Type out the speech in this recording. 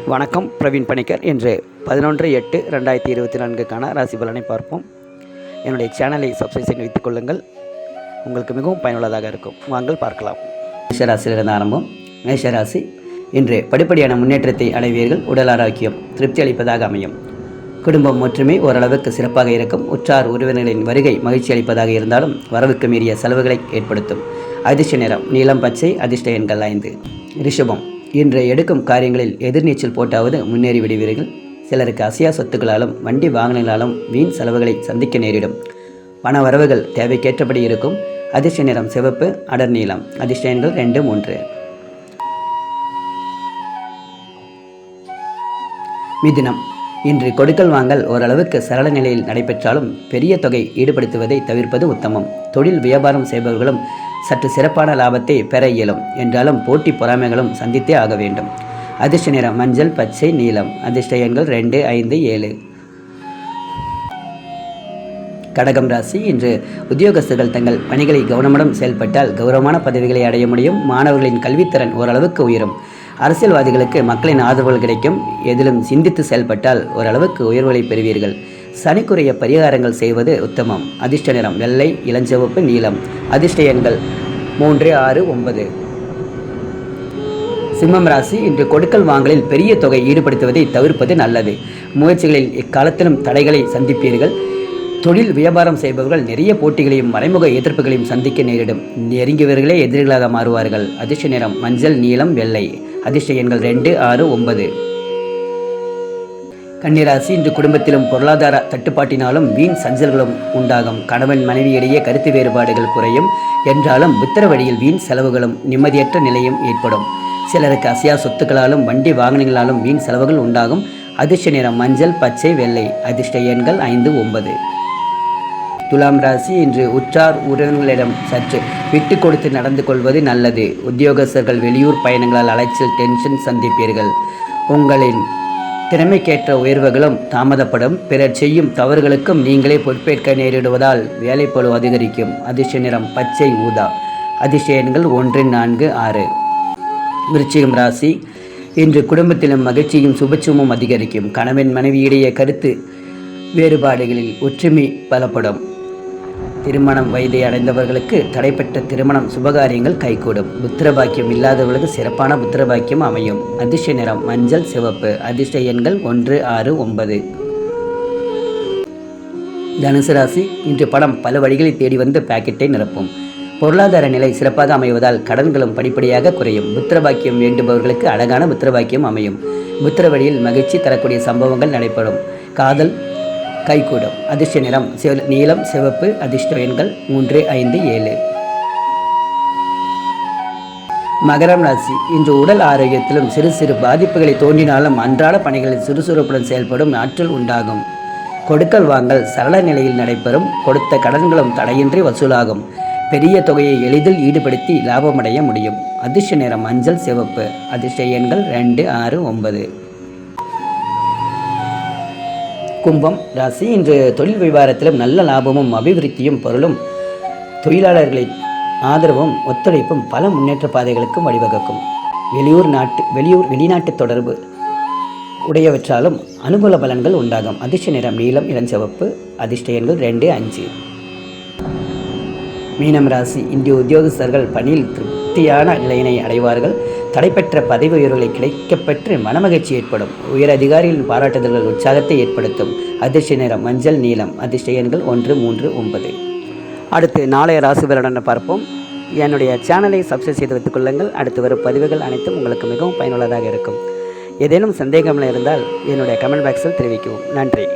வணக்கம், பிரவீன் பணிக்கர். இன்று 11/8/2024க்கான ராசி பலனை பார்ப்போம். என்னுடைய சேனலை சப்ஸ்கிரைப் செய்து வைத்துக் கொள்ளுங்கள். உங்களுக்கு மிகவும் பயனுள்ளதாக இருக்கும். வாங்கள் பார்க்கலாம். மேஷராசியிலிருந்து ஆரம்பம். மேஷராசி இன்று படிப்படியான முன்னேற்றத்தை அடைவீர்கள். உடல் ஆரோக்கியம் திருப்தி அளிப்பதாக அமையும். குடும்பம் ஒற்றுமை ஓரளவுக்கு சிறப்பாக இருக்கும். உற்றார் உறவினர்களின் வருகை மகிழ்ச்சி அளிப்பதாக இருந்தாலும் வரவுக்கு மீறிய செலவுகளை ஏற்படுத்தும். அதிர்ஷ்ட நிறம் நீலம் பச்சை. அதிர்ஷ்ட எண்கள் 5. ரிஷபம் இன்று எடுக்கும் காரியங்களில் எதிர்நீச்சல் போட்டாவது முன்னேறி விடுவீர்கள். சிலருக்கு அசையா சொத்துக்களாலும் வண்டி வாகனங்களாலும் வீண் செலவுகளை சந்திக்க நேரிடும். பண வரவுகள் தேவைக்கேற்றபடி இருக்கும். அதிர்ஷ்ட நிறம் சிவப்பு, அடர் நீலம். அதிர்ஷ்ட எண்கள் 2, 3. மிதுனம் இன்று கொடுக்கல் வாங்கல் ஓரளவுக்கு சரள நிலையில் நடைபெற்றாலும் பெரிய தொகை ஈடுபடுத்துவதை தவிர்ப்பது உத்தமம். தொழில் வியாபாரம் செய்பவர்களும் சற்று சிறப்பான லாபத்தை பெற இயலும். என்றாலும் போட்டி பொறாமைகளும் சந்தித்தே ஆக வேண்டும். அதிர்ஷ்ட நிறம் மஞ்சள், பச்சை, நீலம். அதிர்ஷ்ட எண்கள் 2, 5, 7. கடகம் ராசி இன்று உத்தியோகஸ்தர்கள் தங்கள் பணிகளை கவனமுடன் செயல்பட்டால் கௌரவமான பதவிகளை அடைய முடியும். மாணவர்களின் கல்வித்திறன் ஓரளவுக்கு உயரும். அரசியல்வாதிகளுக்கு மக்களின் ஆதரவுகள் கிடைக்கும். எதிலும் சிந்தித்து செயல்பட்டால் ஓரளவுக்கு உயர்வுகளை பெறுவீர்கள். சனிக்குரிய பரிகாரங்கள் செய்வது உத்தமம். அதிர்ஷ்ட நிறம் வெள்ளை, இளஞ்சிவப்பு, நீலம். அதிர்ஷ்ட எண்கள் 3, 6, 9. சிம்மம் ராசி இன்று கொடுக்கல் வாங்கலில் பெரிய தொகை ஈடுபடுத்துவதை தவிர்ப்பது நல்லது. முயற்சிகளில் இக்காலத்திலும் தடைகளை சந்திப்பீர்கள். தொழில் வியாபாரம் செய்பவர்கள் நிறைய போட்டிகளையும் மறைமுக எதிர்ப்புகளையும் சந்திக்க நேரிடும். நெருங்கியவர்களே எதிரிகளாக மாறுவார்கள். அதிர்ஷ்ட நிறம் மஞ்சள், நீலம், வெள்ளை. அதிர்ஷ்ட எண்கள் 2, 6, 9. கன்னிராசி இன்று குடும்பத்திலும் பொருளாதார தட்டுப்பாட்டினாலும் வீண் சஞ்சல்களும் உண்டாகும். கணவன் மனைவியிடையே கருத்து வேறுபாடுகள் குறையும். என்றாலும் புத்திர வழியில் வீண் செலவுகளும் நிம்மதியற்ற நிலையும் ஏற்படும். சிலருக்கு அசையா சொத்துக்களாலும் வண்டி வாகனங்களாலும் வீண் செலவுகள் உண்டாகும். அதிர்ஷ்ட நிறம் மஞ்சள், பச்சை, வெள்ளை. அதிர்ஷ்ட எண்கள் 5, 9. துலாம் ராசி இன்று உற்றார் உறவினர்களிடம் சற்று விட்டு கொடுத்து நடந்து கொள்வது நல்லது. உத்தியோகஸ்தர்கள் வெளியூர் பயணங்களால் அலைச்சல் டென்ஷன் சந்திப்பீர்கள். உங்களின் திறமைக்கேற்ற உயர்வுகளும் தாமதப்படும். பிறர் செய்யும் தவறுகளுக்கும் நீங்களே பொறுப்பேற்க நேரிடுவதால் வேலைப்பளு அதிகரிக்கும். அதிர்ஷ்ட நிறம் பச்சை, ஊதா. அதிர்ஷ்ட எண்கள் 1, 4, 6. விருச்சிகம் ராசி இன்று குடும்பத்திலும் மகிழ்ச்சியும் சுபட்சமும் அதிகரிக்கும். கணவன் மனைவியிடையே கருத்து வேறுபாடுகளில் ஒற்றுமை பலப்படும். திருமணம் வயதை அடைந்தவர்களுக்கு தடைப்பட்ட திருமணம் சுபகாரியங்கள் கைகூடும். புத்திரபாக்கியம் இல்லாதவர்களுக்கு சிறப்பான புத்திரபாக்கியம் அமையும். அதிர்ஷ்ட நிறம் மஞ்சள், சிவப்பு. அதிர்ஷ்ட எண்கள் 1, 6, 9. தனுசு ராசி இன்று பணம் பல வழிகளை தேடி வந்து பாக்கெட்டை நிரப்பும். பொருளாதார நிலை சிறப்பாக அமைவதால் கடன்களும் படிப்படியாக குறையும். புத்திரபாக்கியம் வேண்டுபவர்களுக்கு அழகான புத்திரபாக்கியம் அமையும். புத்திர வழியில் மகிழ்ச்சி தரக்கூடிய சம்பவங்கள் நடைபெறும். காதல் கைகூடும். அதிர்ஷ்ட நிறம் நீலம், சிவப்பு. அதிர்ஷ்ட எண்கள் 3, 5, 7. மகரம் ராசி இன்று உடல் ஆரோக்கியத்திலும் சிறு சிறு பாதிப்புகளை தோன்றினாலும் அன்றாட பணிகளில் சுறுசுறுப்புடன் செயல்படும் ஆற்றல் உண்டாகும். கொடுக்கல் வாங்கல் சரள நிலையில் நடைபெறும். கொடுத்த கடன்களும் தடையின்றி வசூலாகும். பெரிய தொகையை எளிதில் ஈடுபடுத்தி லாபமடைய முடியும். அதிர்ஷ்ட நிறம் மஞ்சள், சிவப்பு. அதிர்ஷ்ட எண்கள் 2, 6, 9. கும்பம் ராசி இன்று தொழில் வியாபாரத்திலும் நல்ல லாபமும் அபிவிருத்தியும் பொருளும் தொழிலாளர்களின் ஆதரவும் ஒத்துழைப்பும் பல முன்னேற்ற பாதைகளுக்கும் வழிவகுக்கும். வெளிநாட்டு தொடர்பு உடையவற்றாலும் அனுகூல பலன்கள் உண்டாகும். அதிர்ஷ்ட நிறம் நீலம், இளஞ்சிவப்பு. அதிர்ஷ்ட எண்கள் 2, 5. மீனம் ராசி இன்று உத்தியோகஸ்தர்கள் பணியில் திருப்தியான நிலையினை அடைவார்கள். தடைப்பெற்ற பதவி உயர்வுகளை கிடைக்கப்பெற்று மனமகிழ்ச்சி ஏற்படும். உயர் அதிகாரிகளின் பாராட்டுதல்கள் உற்சாகத்தை ஏற்படுத்தும். அதிர்ஷ்ட நிறம் மஞ்சள், நீலம். அதிர்ஷ்ட எண்கள் 1, 3, 9. அடுத்து நாளைய ராசி பலனை பார்ப்போம். என்னுடைய சேனலை சப்ஸ்கிரைப் செய்து வைத்துக் கொள்ளுங்கள். அடுத்து வரும் பதிவுகள் அனைத்தும் உங்களுக்கு மிகவும் பயனுள்ளதாக இருக்கும். ஏதேனும் சந்தேகம் இருந்தால் என்னுடைய கமெண்ட் பாக்ஸில் தெரிவிக்கவும். நன்றி.